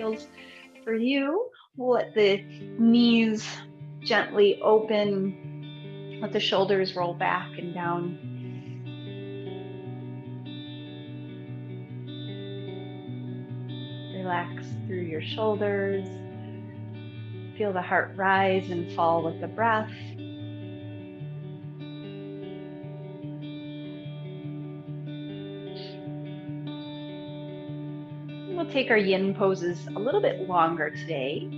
feels for you. We'll let the knees gently open, let the shoulders roll back and down. Relax through your shoulders. Feel the heart rise and fall with the breath. We'll take our yin poses a little bit longer today.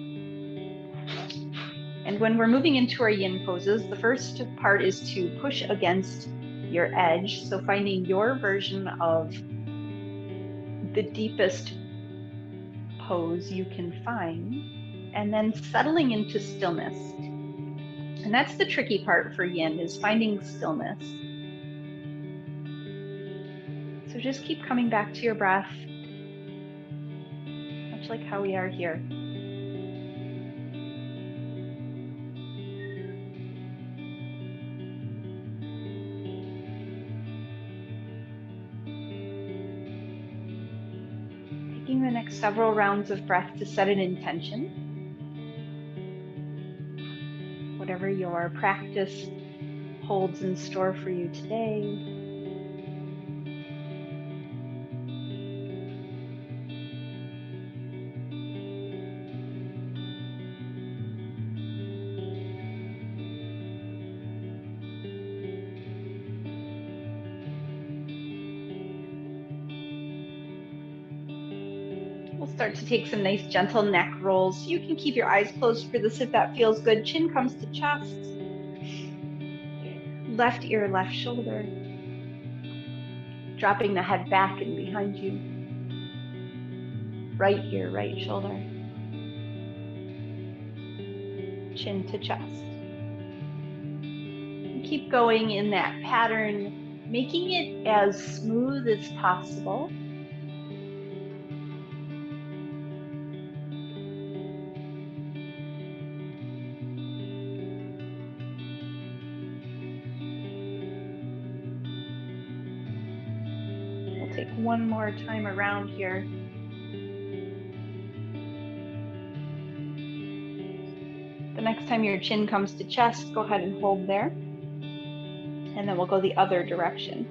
And when we're moving into our yin poses, the first part is to push against your edge. So finding your version of the deepest pose you can find, and then settling into stillness. And that's the tricky part for yin, is finding stillness. So just keep coming back to your breath, much like how we are here. Taking the next several rounds of breath to set an intention. Whatever your practice holds in store for you today. We'll start to take some nice gentle neck rolls. You can keep your eyes closed for this if that feels good. Chin comes to chest. Left ear, left shoulder. Dropping the head back and behind you. Right ear, right shoulder. Chin to chest. And keep going in that pattern, making it as smooth as possible. Take one more time around here. The next time your chin comes to chest, go ahead and hold there. And then we'll go the other direction.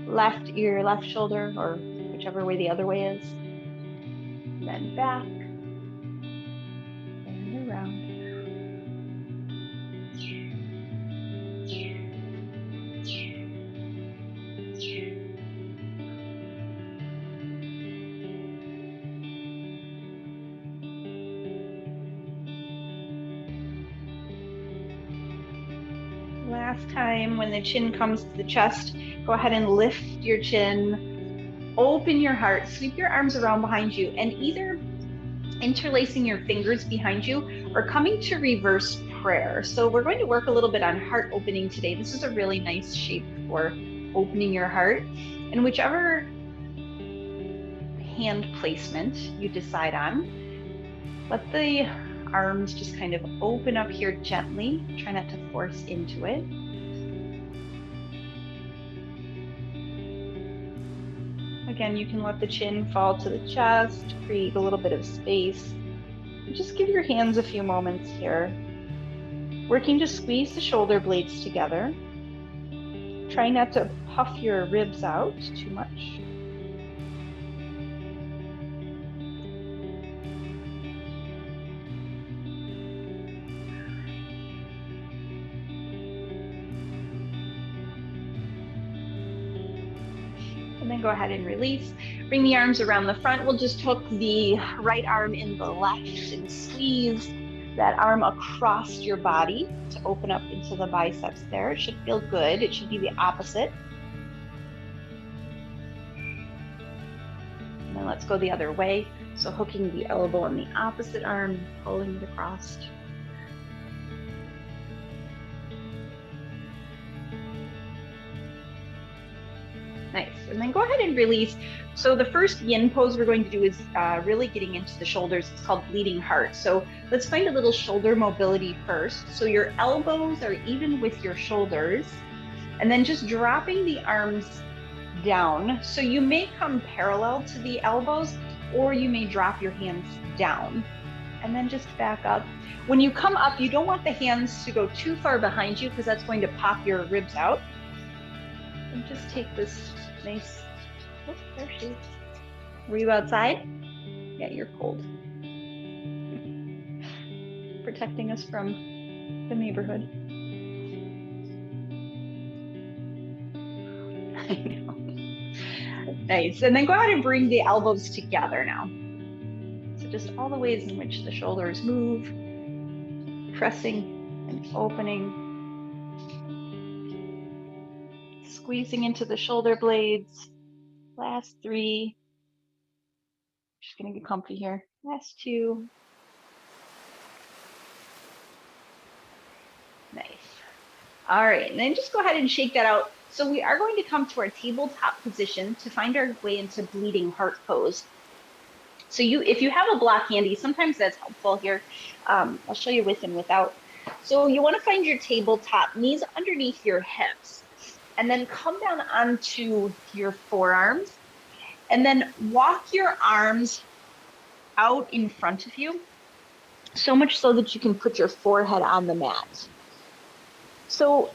Left ear, left shoulder, or whichever way the other way is. And then back and around. Last time, when the chin comes to the chest, go ahead and lift your chin, open your heart, sweep your arms around behind you, and either interlacing your fingers behind you or coming to reverse prayer. So we're going to work a little bit on heart opening today. This is a really nice shape for opening your heart. And whichever hand placement you decide on, let the arms just kind of open up here gently. Try not to force into it. Again, you can let the chin fall to the chest, create a little bit of space. Just give your hands a few moments here. Working to squeeze the shoulder blades together. Try not to puff your ribs out too much. And then go ahead and release. Bring the arms around the front. We'll just hook the right arm in the left and squeeze that arm across your body to open up into the biceps there. It should feel good. It should be the opposite. And then let's go the other way. So hooking the elbow on the opposite arm, pulling it across. Nice. And then go ahead and release. So the first yin pose we're going to do is really getting into the shoulders. It's called bleeding heart. So let's find a little shoulder mobility first. So your elbows are even with your shoulders, and then just dropping the arms down. So you may come parallel to the elbows, or you may drop your hands down and then just back up. When you come up, you don't want the hands to go too far behind you because that's going to pop your ribs out. And just take this nice, oh, there she is. Were you outside? Yeah, you're cold. Protecting us from the neighborhood. I know. Nice. And then go ahead and bring the elbows together now. So just all the ways in which the shoulders move, pressing and opening, squeezing into the shoulder blades. Last 3. Just gonna get comfy here. Last 2. Nice. All right, and then just go ahead and shake that out. So we are going to come to our tabletop position to find our way into bleeding heart pose. So if you have a block handy, sometimes that's helpful here. I'll show you with and without. So you want to find your tabletop, knees underneath your hips, and then come down onto your forearms, and then walk your arms out in front of you, so much so that you can put your forehead on the mat. So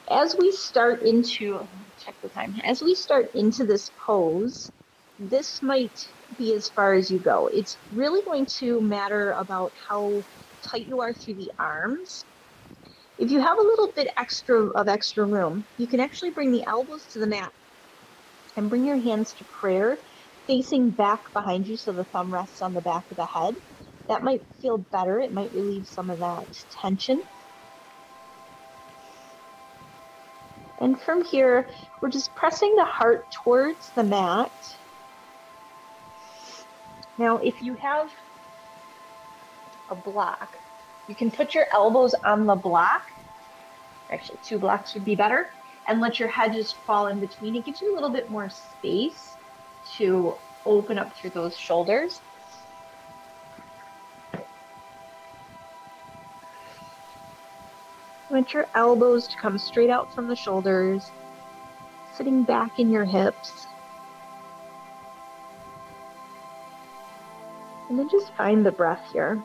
as we start into, check the time, as we start into this pose, this might be as far as you go. It's really going to matter about how tight you are through the arms. If you have a little bit extra room, you can actually bring the elbows to the mat and bring your hands to prayer, facing back behind you so the thumb rests on the back of the head. That might feel better. It might relieve some of that tension. And from here, we're just pressing the heart towards the mat. Now, if you have a block, you can put your elbows on the block. Actually, 2 blocks would be better. And let your head just fall in between. It gives you a little bit more space to open up through those shoulders. Want your elbows to come straight out from the shoulders, sitting back in your hips. And then just find the breath here.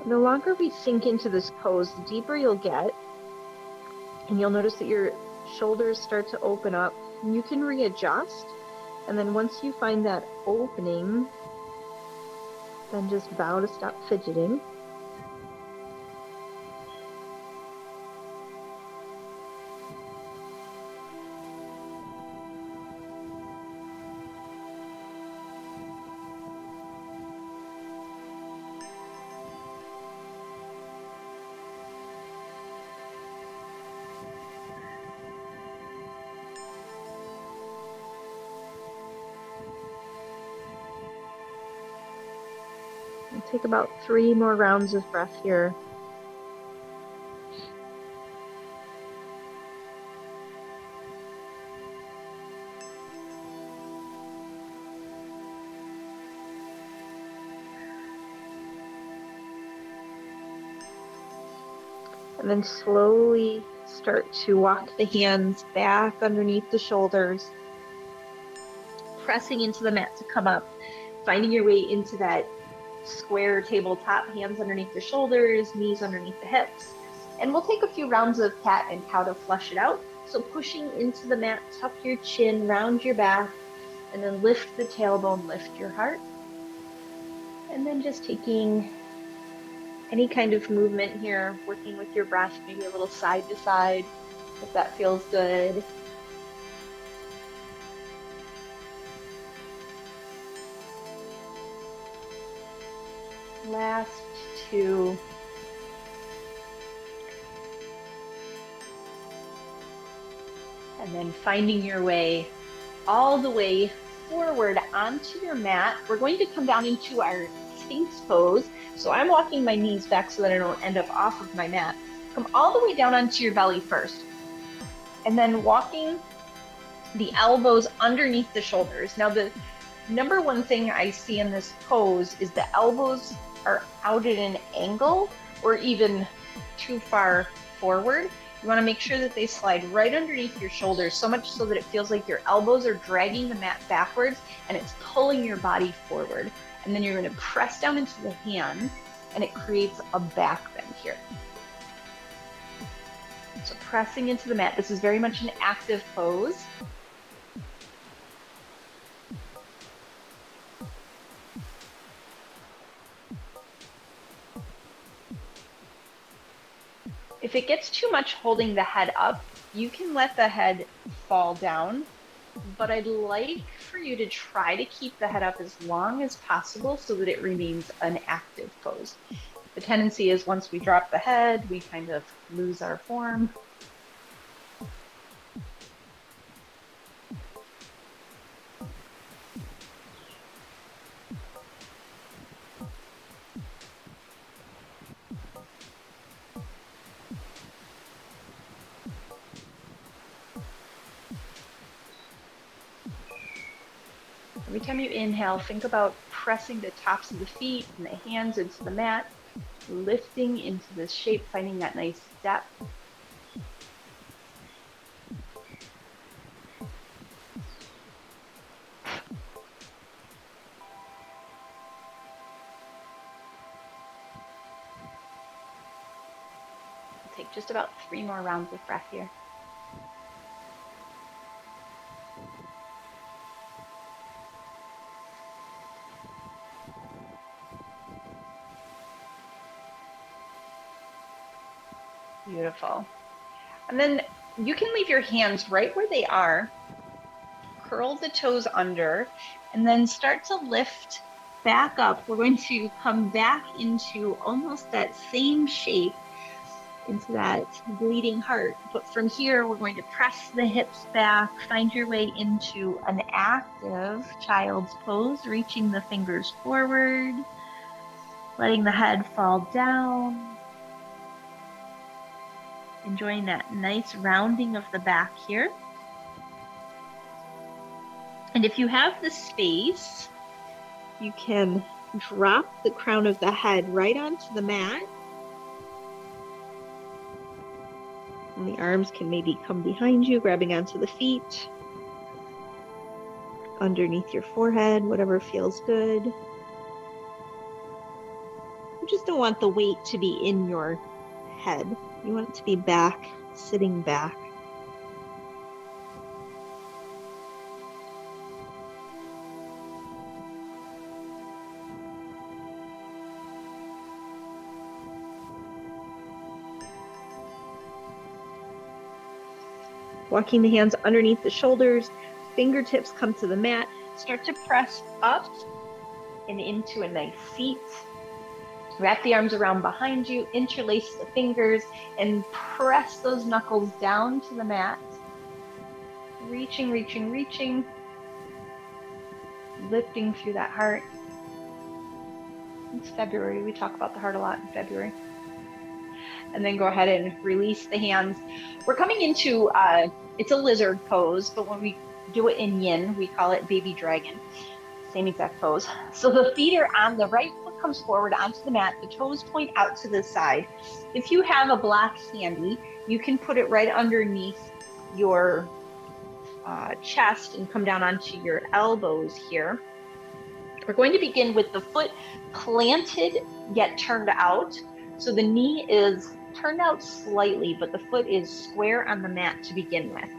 The longer we sink into this pose, the deeper you'll get. And you'll notice that your shoulders start to open up. And you can readjust. And then once you find that opening, then just bow to stop fidgeting. Take about 3 more rounds of breath here. And then slowly start to walk the hands back underneath the shoulders, pressing into the mat to come up, finding your way into that square tabletop, hands underneath the shoulders, knees underneath the hips. And we'll take a few rounds of cat and cow to flush it out. So pushing into the mat, tuck your chin, round your back, and then lift the tailbone, lift your heart. And then just taking any kind of movement here, working with your breath, maybe a little side to side, if that feels good. Last 2. And then finding your way all the way forward onto your mat. We're going to come down into our Sphinx pose. So I'm walking my knees back so that I don't end up off of my mat. come all the way down onto your belly first, and then walking the elbows underneath the shoulders. Now, the number one thing I see in this pose is the elbows are out at an angle or even too far forward. You want to make sure that they slide right underneath your shoulders, so much so that it feels like your elbows are dragging the mat backwards and it's pulling your body forward. And then you're going to press down into the hands and it creates a back bend here. So pressing into the mat. This is very much an active pose. If it gets too much holding the head up, you can let the head fall down, but I'd like for you to try to keep the head up as long as possible so that it remains an active pose. The tendency is once we drop the head, we kind of lose our form. Every time you inhale, think about pressing the tops of the feet and the hands into the mat, lifting into this shape, finding that nice step. We'll take just about 3 more rounds of breath here. Beautiful. And then you can leave your hands right where they are, curl the toes under, and then start to lift back up. We're going to come back into almost that same shape, into that bleeding heart. But from here, we're going to press the hips back, find your way into an active child's pose, reaching the fingers forward, letting the head fall down. Enjoying that nice rounding of the back here. And if you have the space, you can drop the crown of the head right onto the mat. And the arms can maybe come behind you, grabbing onto the feet, underneath your forehead, whatever feels good. You just don't want the weight to be in your head. You want it to be back, sitting back. Walking the hands underneath the shoulders, fingertips come to the mat. Start to press up and into a nice seat. Wrap the arms around behind you, interlace the fingers, and press those knuckles down to the mat. Reaching, reaching, reaching. Lifting through that heart. It's February. We talk about the heart a lot in February. And then go ahead and release the hands. We're coming into, it's a lizard pose, but when we do it in Yin, we call it baby dragon. Same exact pose. So the feet are on the right foot comes forward onto the mat. The toes point out to the side. If you have a block handy, you can put it right underneath your chest and come down onto your elbows here. We're going to begin with the foot planted yet turned out. So the knee is turned out slightly, but the foot is square on the mat to begin with.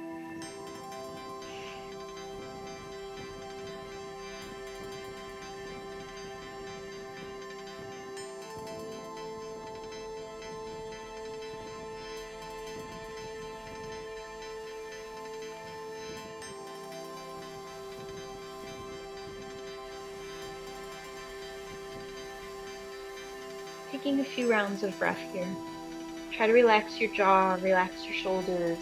Taking a few rounds of breath here. Try to relax your jaw, relax your shoulders.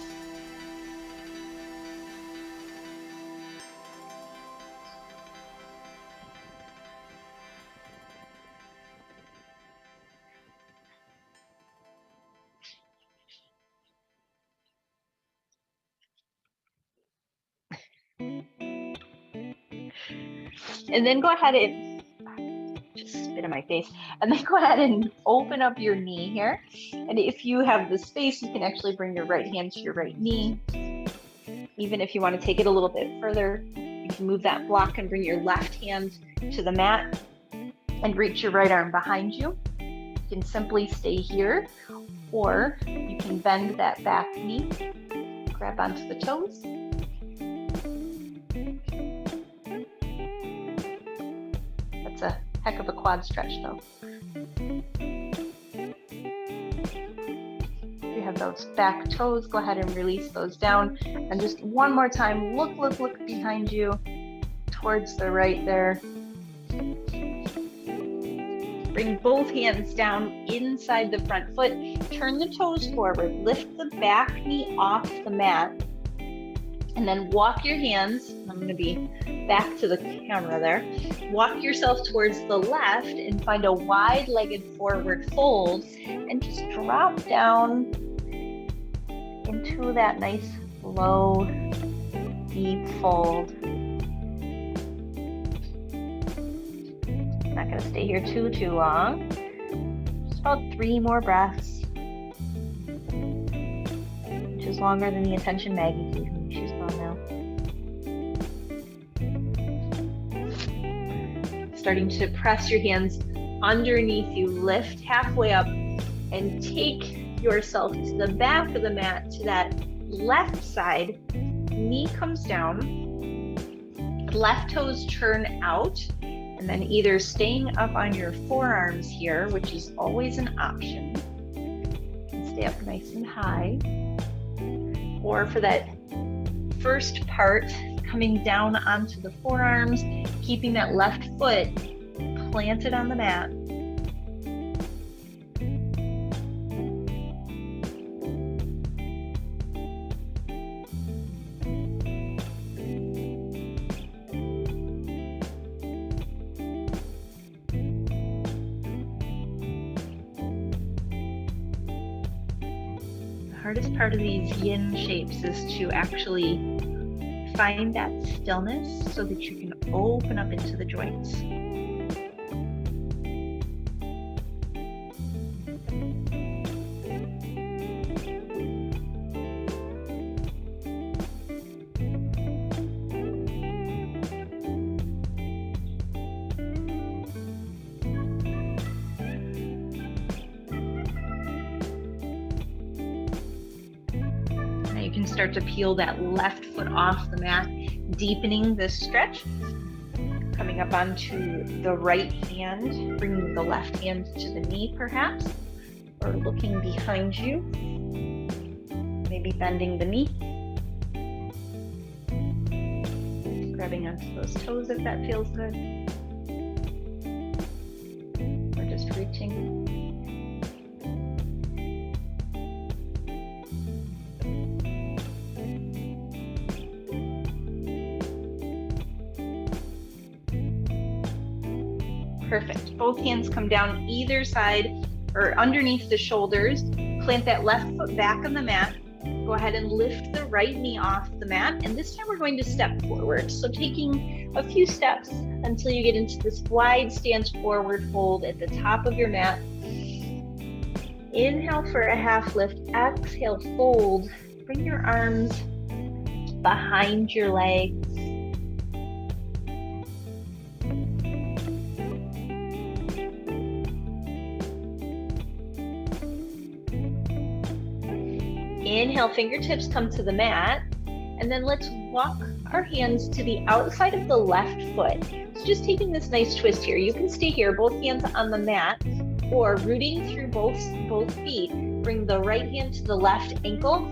And then go ahead and just spit in my face. And then go ahead and open up your knee here. And if you have the space, you can actually bring your right hand to your right knee. Even if you want to take it a little bit further, you can move that block and bring your left hand to the mat and reach your right arm behind you. You can simply stay here, or you can bend that back knee, grab onto the toes. That's a heck of a quad stretch though. If you have those back toes, go ahead and release those down. And just one more time, look behind you towards the right there. Bring both hands down inside the front foot. Turn the toes forward. Lift the back knee off the mat. And then walk your hands. I'm going to be back to the camera there. Walk yourself towards the left and find a wide-legged forward fold. And just drop down into that nice, low, deep fold. Not going to stay here too long. Just about 3 more breaths, which is longer than the attention Maggie gave me. She's gone now. Starting to press your hands underneath you. Lift halfway up and take yourself to the back of the mat, to that left side. Knee comes down. Left toes turn out. And then either staying up on your forearms here, which is always an option. You can stay up nice and high. Or for that first part, coming down onto the forearms, keeping that left foot planted on the mat. Hardest part of these yin shapes is to actually find that stillness so that you can open up into the joints. You can start to peel that left foot off the mat, deepening this stretch. Coming up onto the right hand, bringing the left hand to the knee perhaps, or looking behind you, maybe bending the knee. Grabbing onto those toes if that feels good. Or just reaching. Perfect. Both hands come down either side or underneath the shoulders. Plant that left foot back on the mat. Go ahead and lift the right knee off the mat. And this time we're going to step forward. So taking a few steps until you get into this wide stance forward fold at the top of your mat. Inhale for a half lift. Exhale, fold. Bring your arms behind your legs. Inhale, fingertips come to the mat, and then let's walk our hands to the outside of the left foot. So just taking this nice twist here. You can stay here, both hands on the mat, or rooting through both feet. Bring the right hand to the left ankle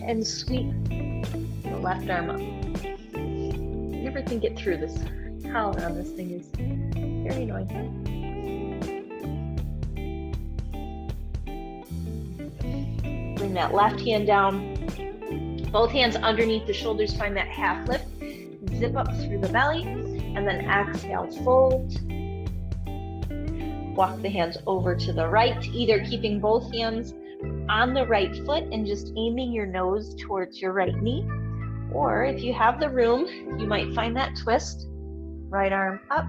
and sweep the left arm up. Never can get through this collar on this thing, is very annoying. Bring that left hand down, both hands underneath the shoulders, find that half lift, zip up through the belly, and then exhale, fold. Walk the hands over to the right, either keeping both hands on the right foot and just aiming your nose towards your right knee, or if you have the room, you might find that twist right arm up.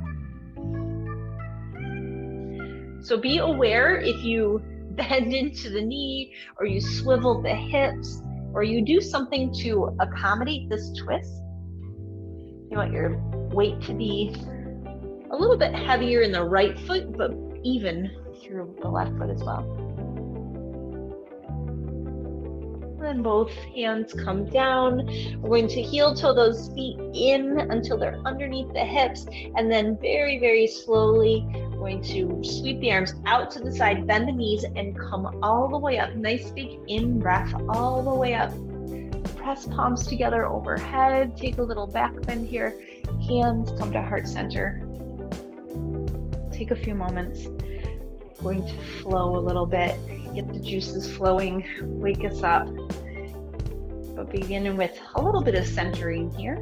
So be aware if you bend into the knee or you swivel the hips or you do something to accommodate this twist. You want your weight to be a little bit heavier in the right foot, but even through the left foot as well. Then both hands come down. We're going to heel toe those feet in until they're underneath the hips, and then very, very slowly we're going to sweep the arms out to the side, bend the knees, and come all the way up. Nice big in breath all the way up. Press palms together overhead. Take a little back bend here. Hands come to heart center. Take a few moments. We're going to flow a little bit. Get the juices flowing. Wake us up. But beginning with a little bit of centering here.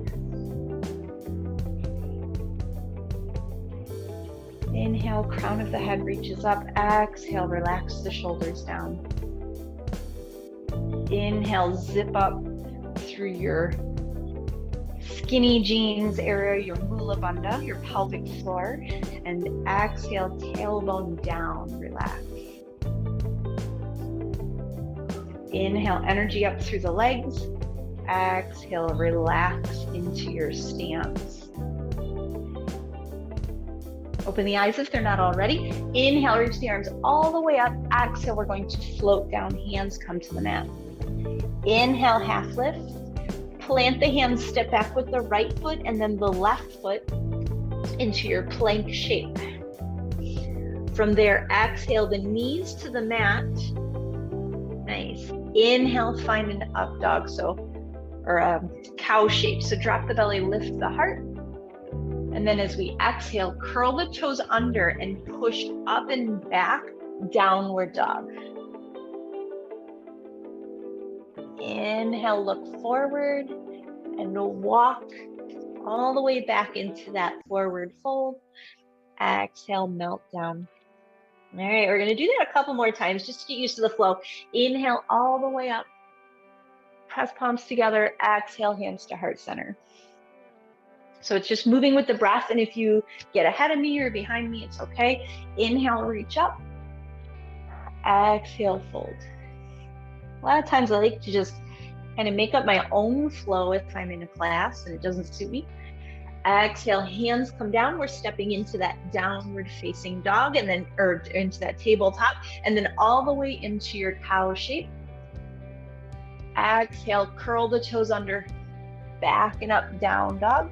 Inhale, crown of the head reaches up. Exhale, relax the shoulders down. Inhale, zip up through your skinny jeans area, your mula bandha, your pelvic floor, and exhale, tailbone down, relax. Inhale, energy up through the legs. Exhale, relax into your stance. Open the eyes if they're not already. Inhale, reach the arms all the way up. Exhale, we're going to float down, hands come to the mat. Inhale, half lift. Plant the hands, step back with the right foot and then the left foot into your plank shape. From there, exhale the knees to the mat. Nice. Inhale, find an up dog, or a cow shape. So drop the belly, lift the heart. And then as we exhale, curl the toes under and push up and back, downward dog. Inhale, look forward and walk all the way back into that forward fold. Exhale, melt down. All right, we're going to do that a couple more times just to get used to the flow. Inhale all the way up. Press palms together. Exhale, hands to heart center. So it's just moving with the breath. And if you get ahead of me or behind me, it's okay. Inhale, reach up. Exhale, fold. A lot of times I like to just kind of make up my own flow if I'm in a class and it doesn't suit me. Exhale, hands come down. We're stepping into that downward facing dog and then, or into that tabletop, and then all the way into your cow shape. Exhale, curl the toes under, back and up, down dog.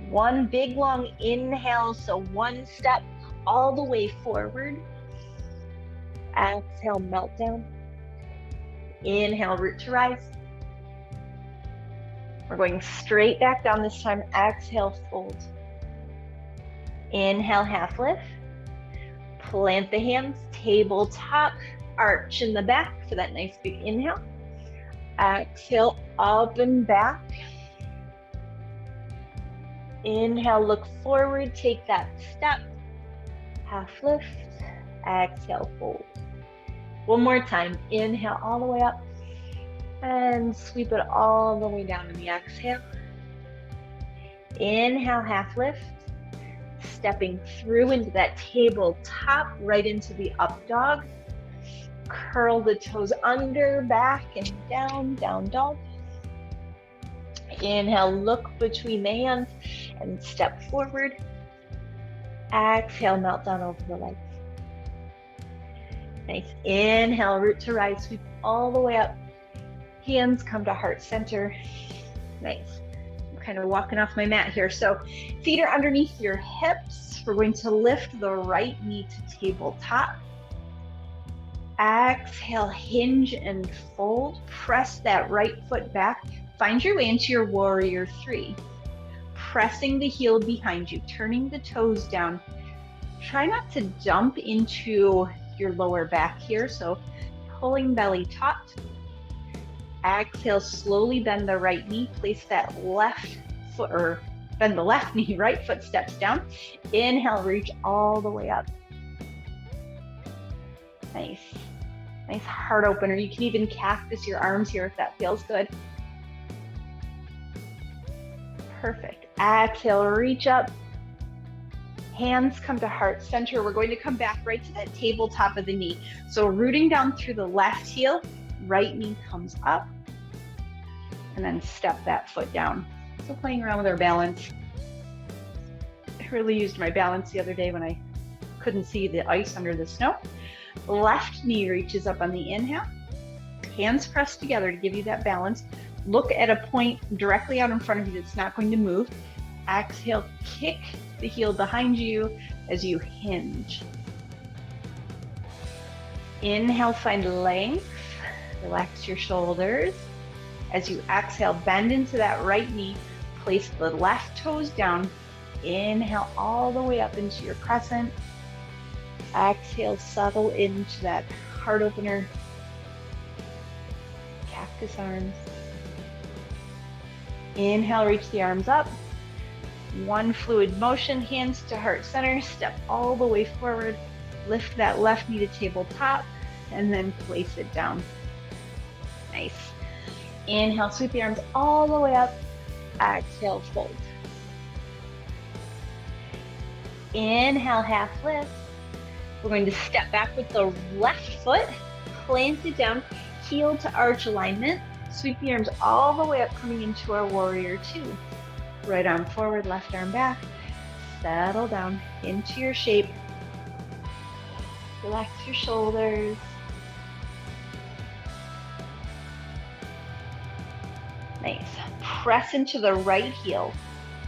One big long inhale, so one step all the way forward. Exhale, melt down. Inhale, root to rise. We're going straight back down this time. Exhale, fold. Inhale, half lift. Plant the hands, tabletop, arch in the back for that nice big inhale. Exhale, up and back. Inhale, look forward, take that step. Half lift. Exhale, fold. One more time. Inhale all the way up and sweep it all the way down in the exhale. Inhale, half lift. Stepping through into that tabletop, right into the up dog. Curl the toes under, back and down, down dog. Inhale, look between the hands and step forward. Exhale, melt down over the legs. Nice. Inhale, root to rise, sweep all the way up. Hands come to heart center. Nice. I'm kind of walking off my mat here. So feet are underneath your hips. We're going to lift the right knee to tabletop. Exhale, hinge and fold. Press that right foot back. Find your way into your warrior three. Pressing the heel behind you, turning the toes down. Try not to dump into your lower back here. So pulling belly taut. Exhale, slowly bend the right knee. Place that left foot, or bend the left knee, right foot steps down. Inhale, reach all the way up. Nice. Nice heart opener. You can even cactus your arms here if that feels good. Perfect. Exhale, reach up. Hands come to heart center. We're going to come back right to that tabletop of the knee. So rooting down through the left heel, right knee comes up, and then step that foot down. So playing around with our balance. I really used my balance the other day when I couldn't see the ice under the snow. Left knee reaches up on the inhale. Hands pressed together to give you that balance. Look at a point directly out in front of you that's not going to move. Exhale, kick the heel behind you as you hinge. Inhale, find length. Relax your shoulders. As you exhale, bend into that right knee. Place the left toes down. Inhale all the way up into your crescent. Exhale, settle into that heart opener. Cactus arms. Inhale, reach the arms up. One fluid motion, hands to heart center. Step all the way forward. Lift that left knee to tabletop and then place it down. Nice. Inhale, sweep the arms all the way up. Exhale, fold. Inhale, half lift. We're going to step back with the left foot, plant it down, heel to arch alignment. Sweep the arms all the way up, coming into our warrior two. Right arm forward, left arm back. Settle down into your shape. Relax your shoulders. Nice. Press into the right heel.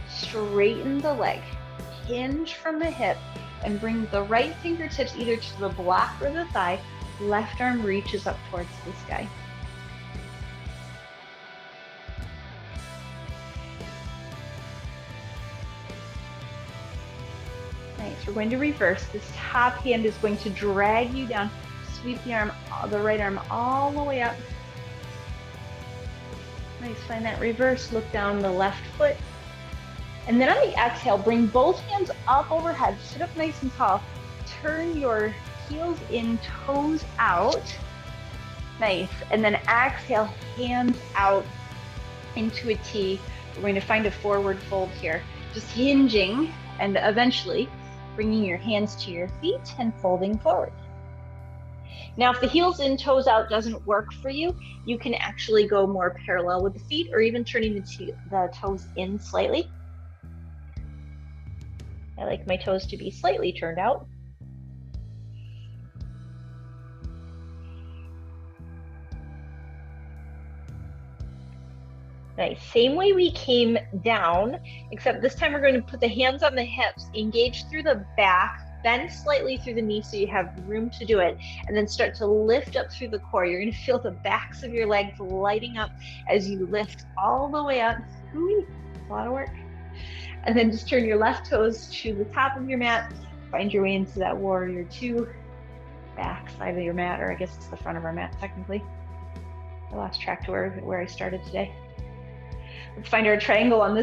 Straighten the leg. Hinge from the hip and bring the right fingertips either to the block or the thigh. Left arm reaches up towards the sky. Nice. We're going to reverse. This top hand is going to drag you down. Sweep the arm, the right arm all the way up. Nice. Find that reverse. Look down the left foot. And then on the exhale, bring both hands up overhead. Sit up nice and tall. Turn your heels in, toes out. Nice. And then exhale, hands out into a T. We're going to find a forward fold here. Just hinging and eventually bringing your hands to your feet and folding forward. Now, if the heels in, toes out doesn't work for you, you can actually go more parallel with the feet or even turning the toes in slightly. I like my toes to be slightly turned out. Nice. Same way we came down, except this time we're going to put the hands on the hips, engage through the back, bend slightly through the knee so you have room to do it, and then start to lift up through the core. You're going to feel the backs of your legs lighting up as you lift all the way up. Ooh, a lot of work. And then just turn your left toes to the top of your mat. Find your way into that warrior two, back side of your mat, or I guess it's the front of our mat technically. I lost track to where I started today. Let's find our triangle on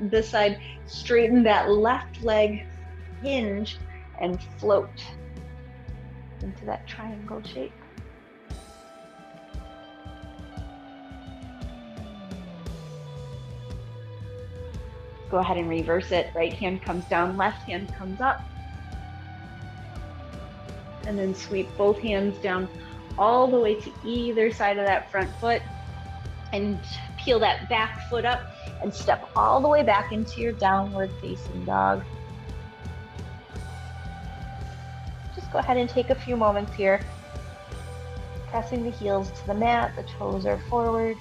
this side. Straighten that left leg, hinge, and float into that triangle shape. Go ahead and reverse it. Right hand comes down, left hand comes up. And then sweep both hands down all the way to either side of that front foot. And peel that back foot up and step all the way back into your downward facing dog. Just go ahead and take a few moments here. Pressing the heels to the mat, the toes are forward.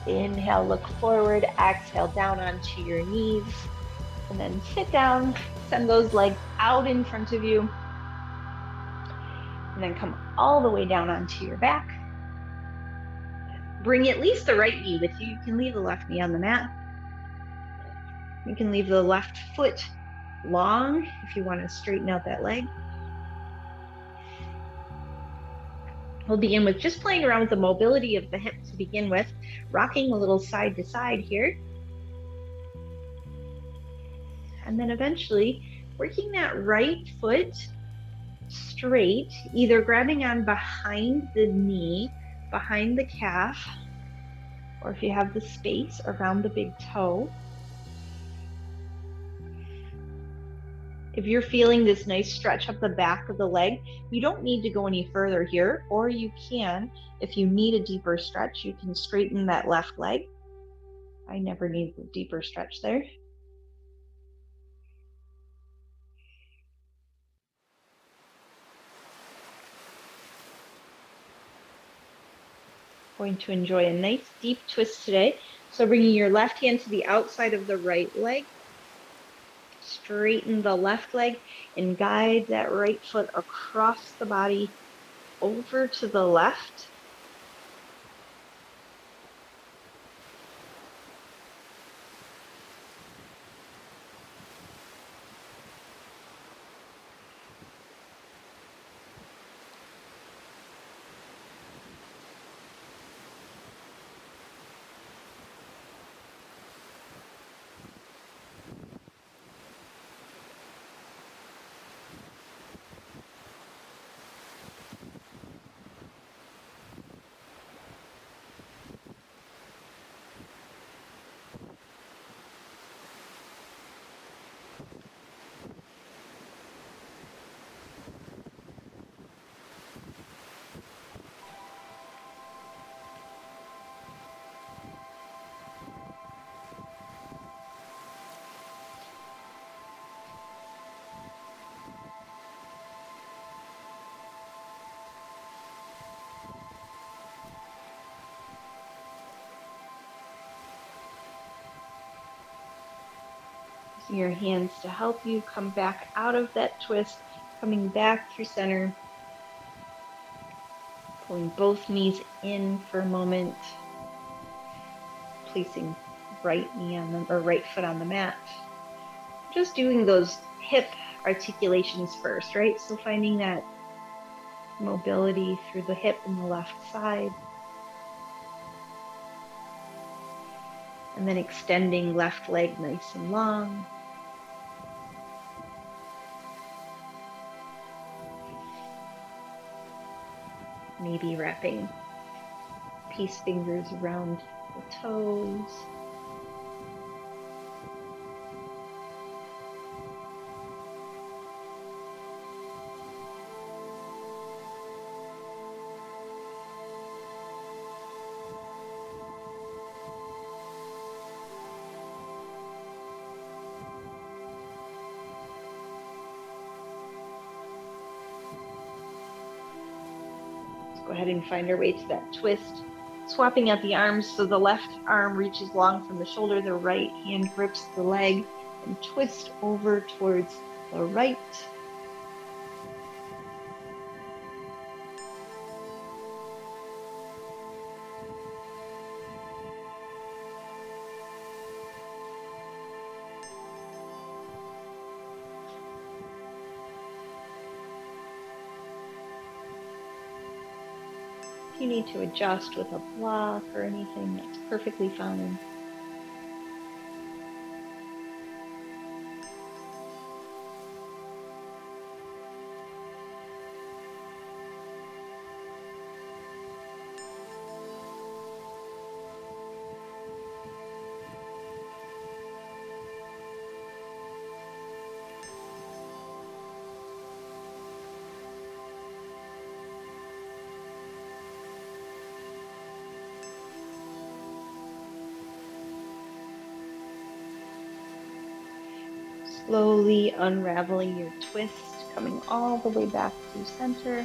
Inhale, look forward. Exhale, down onto your knees. And then sit down. Send those legs out in front of you. And then come all the way down onto your back. Bring at least the right knee with you. You can leave the left knee on the mat. You can leave the left foot long if you want to straighten out that leg. We'll begin with just playing around with the mobility of the hip to begin with, rocking a little side to side here. And then eventually working that right foot straight, either grabbing on behind the knee, behind the calf, or if you have the space, around the big toe. If you're feeling this nice stretch up the back of the leg, you don't need to go any further here, or you can, if you need a deeper stretch, you can straighten that left leg. I never need a deeper stretch there. Going to enjoy a nice deep twist today. So bringing your left hand to the outside of the right leg, straighten the left leg and guide that right foot across the body over to the left. Using your hands to help you come back out of that twist, coming back through center. Pulling both knees in for a moment. Placing right knee on them, or right foot on the mat. Just doing those hip articulations first, right? So finding that mobility through the hip and the left side. And then extending left leg nice and long. Maybe wrapping peace fingers around the toes. Go ahead and find our way to that twist. Swapping out the arms so the left arm reaches long from the shoulder, the right hand grips the leg, and twist over towards the right. If you need to adjust with a block or anything, that's perfectly fine. Slowly unraveling your twist, coming all the way back to center.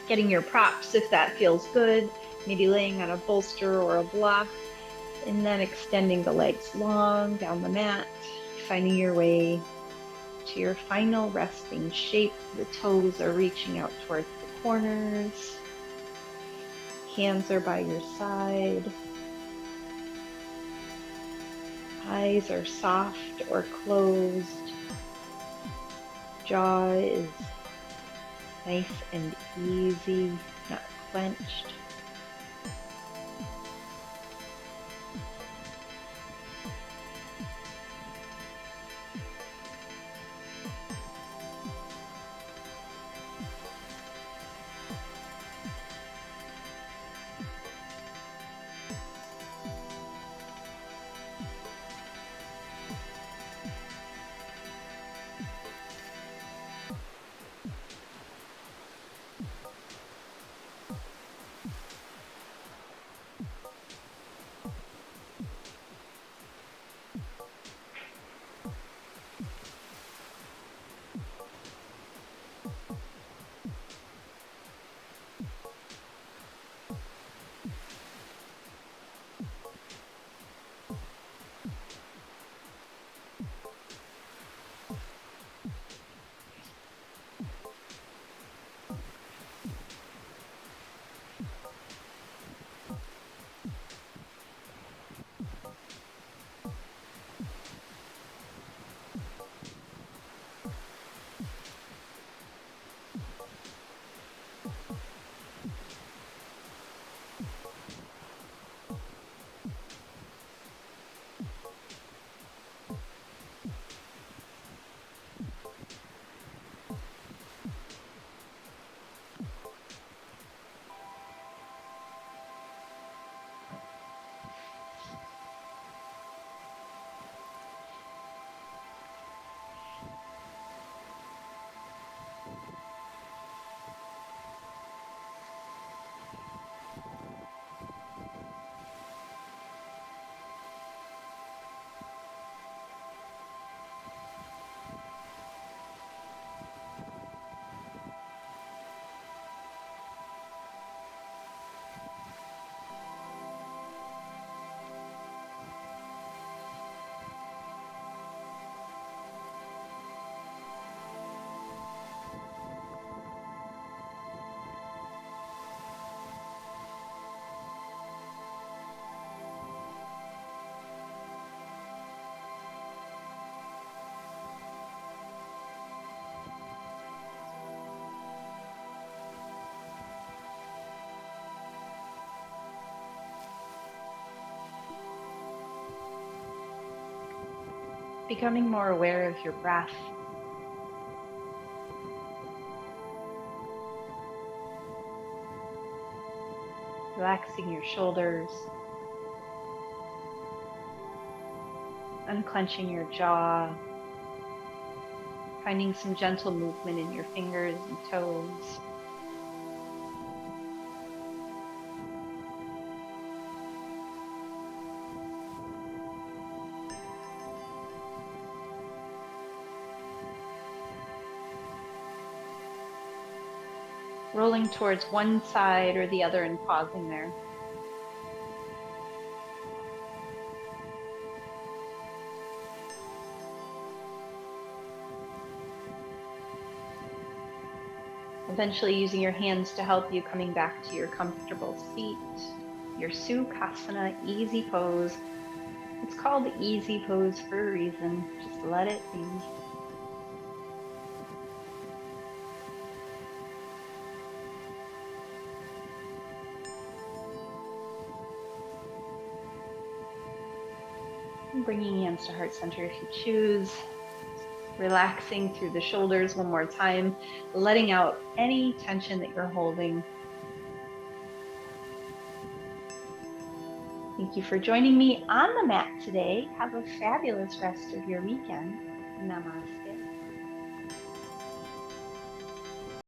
Getting your props if that feels good, maybe laying on a bolster or a block, and then extending the legs long down the mat, finding your way to your final resting shape. The toes are reaching out towards the corners. Hands are by your side. Eyes are soft or closed. Jaw is nice and easy, not clenched. becoming more aware of your breath. Relaxing your shoulders, unclenching your jaw, finding some gentle movement in your fingers and toes. Rolling towards one side or the other and pausing there. Eventually using your hands to help you coming back to your comfortable seat, your Sukhasana easy pose. It's called easy pose for a reason. Just let it be. And bringing hands to heart center if you choose. Relaxing through the shoulders one more time, letting out any tension that you're holding. Thank you for joining me on the mat today. Have a fabulous rest of your weekend. Namaste.